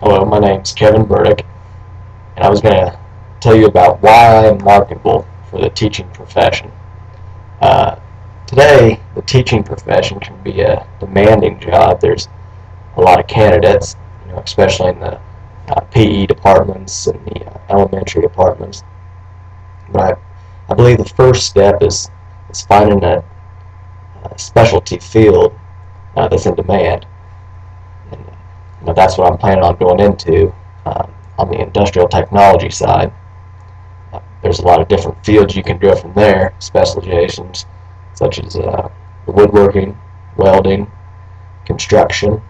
Hello, my name's Kevin Burdick, and I was going to tell you about why I'm marketable for the teaching profession. Uh, Today, the teaching profession can be a demanding job. There's a lot of candidates, especially in the PE departments and the elementary departments. But I believe the first step is finding a specialty field that's in demand. And that's what I'm planning on going into on the industrial technology side. There's a lot of different fields you can go from there, specializations such as woodworking, welding, construction.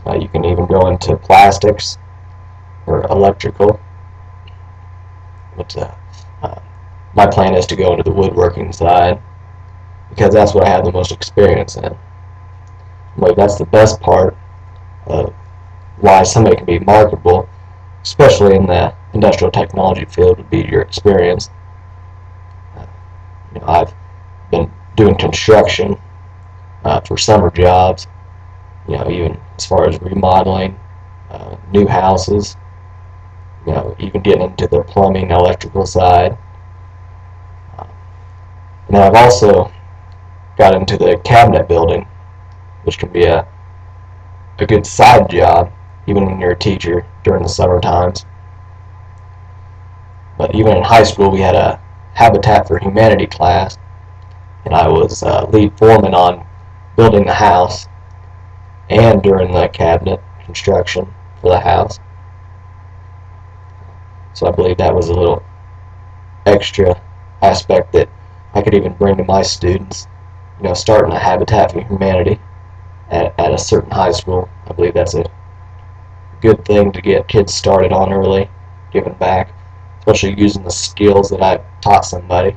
You can even go into plastics or electrical. But my plan is to go into the woodworking side because that's what I have the most experience in. Like, that's the best part of why somebody can be marketable, especially in the industrial technology field, would be your experience. I've been doing construction for summer jobs, even as far as remodeling new houses, even getting into the plumbing, electrical side. And I've also got into the cabinet building, which can be a good side job, even when you're a teacher during the summer times. But even in high school, we had a Habitat for Humanity class, and I was lead foreman on building the house and during the cabinet construction for the house. So I believe that was a little extra aspect that I could even bring to my students, starting a Habitat for Humanity at a certain high school. I believe that's a good thing to get kids started on early, giving back, especially using the skills that I've taught somebody.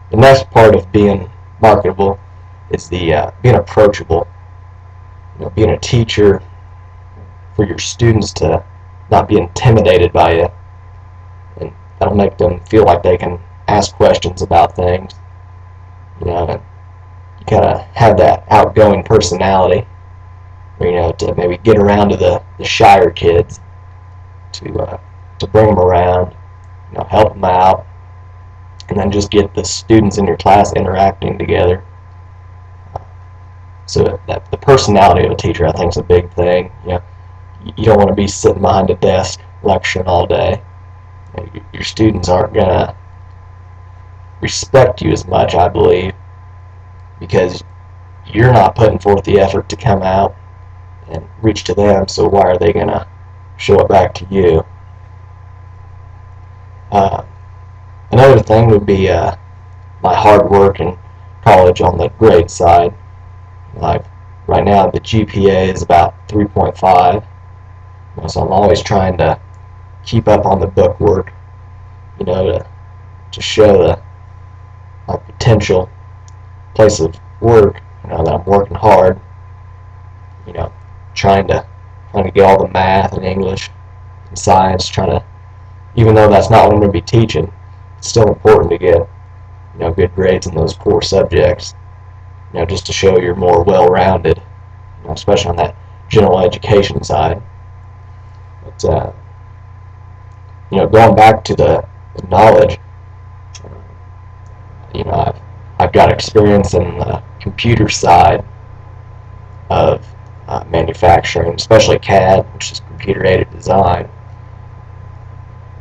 The next part of being marketable is the being approachable. Being a teacher for your students to not be intimidated by you, and that'll make them feel like they can ask questions about things. And you gotta have that outgoing personality, to maybe get around to the shyer kids, to bring them around, help them out, and then just get the students in your class interacting together. So that the personality of a teacher, I think, is a big thing. You don't want to be sitting behind a desk lecturing all day. Your students aren't gonna respect you as much, I believe, because you're not putting forth the effort to come out and reach to them. So why are they gonna show it back to you? Another thing would be my hard work in college on the grade side. Like right now, the GPA is about 3.5, so I'm always trying to keep up on the book work, to show my potential place of work, that I'm working hard, trying to get all the math and English and science, even though that's not what I'm going to be teaching, it's still important to get, good grades in those core subjects, just to show you're more well-rounded, especially on that general education side. But, going back to the knowledge, I've got experience in the computer side of manufacturing, especially CAD, which is computer-aided design.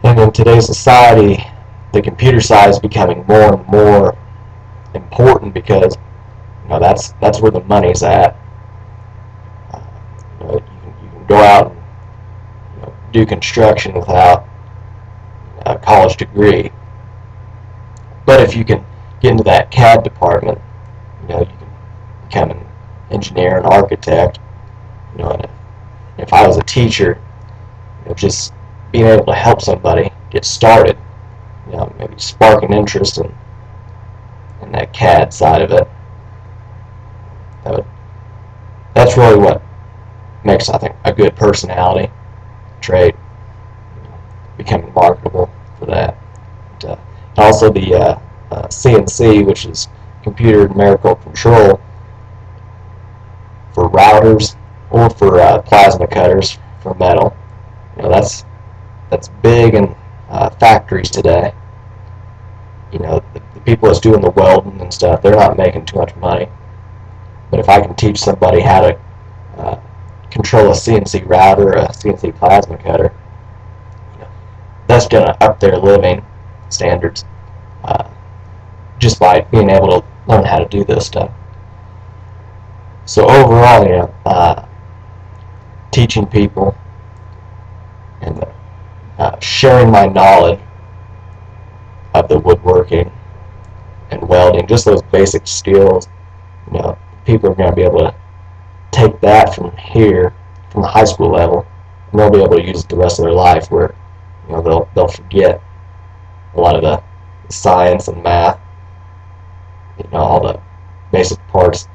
And in today's society, the computer side is becoming more and more important because that's where the money's at. You can go out and do construction without a college degree, but if you can get into that CAD department, you can become an engineer, an architect. And if I was a teacher, just being able to help somebody get started, maybe spark an interest in that CAD side of it. That's really what makes, I think, a good personality trait, becoming marketable for that. And also the CNC, which is computer numerical control for routers or for plasma cutters for metal. That's big in factories today. The people that's doing the welding and stuff, they're not making too much money. But if I can teach somebody how to control a CNC router or a CNC plasma cutter, that's going to up their living standards just by being able to learn how to do this stuff. So overall, teaching people and sharing my knowledge of the woodworking and welding, just those basic skills, people are going to be able to take that from here, from the high school level, and they'll be able to use it the rest of their life, where they'll forget a lot of the science and math, all the basic parts,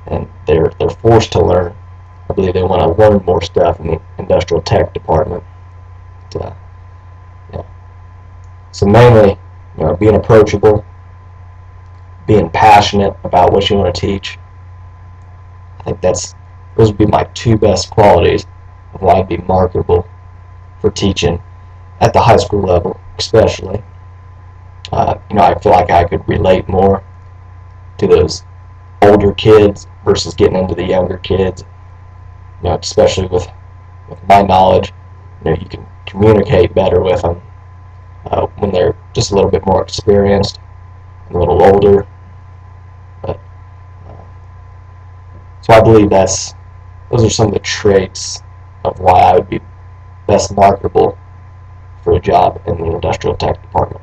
and they're forced to learn. I believe they want to learn more stuff in the industrial tech department. So mainly, being approachable, being passionate about what you want to teach. I think those would be my two best qualities of why I'd be marketable for teaching at the high school level, especially. I feel like I could relate more to those older kids versus getting into the younger kids. Especially with my knowledge, you can communicate better with them when they're just a little bit more experienced, a little older. But so I believe those are some of the traits of why I would be best marketable for a job in the industrial tech department.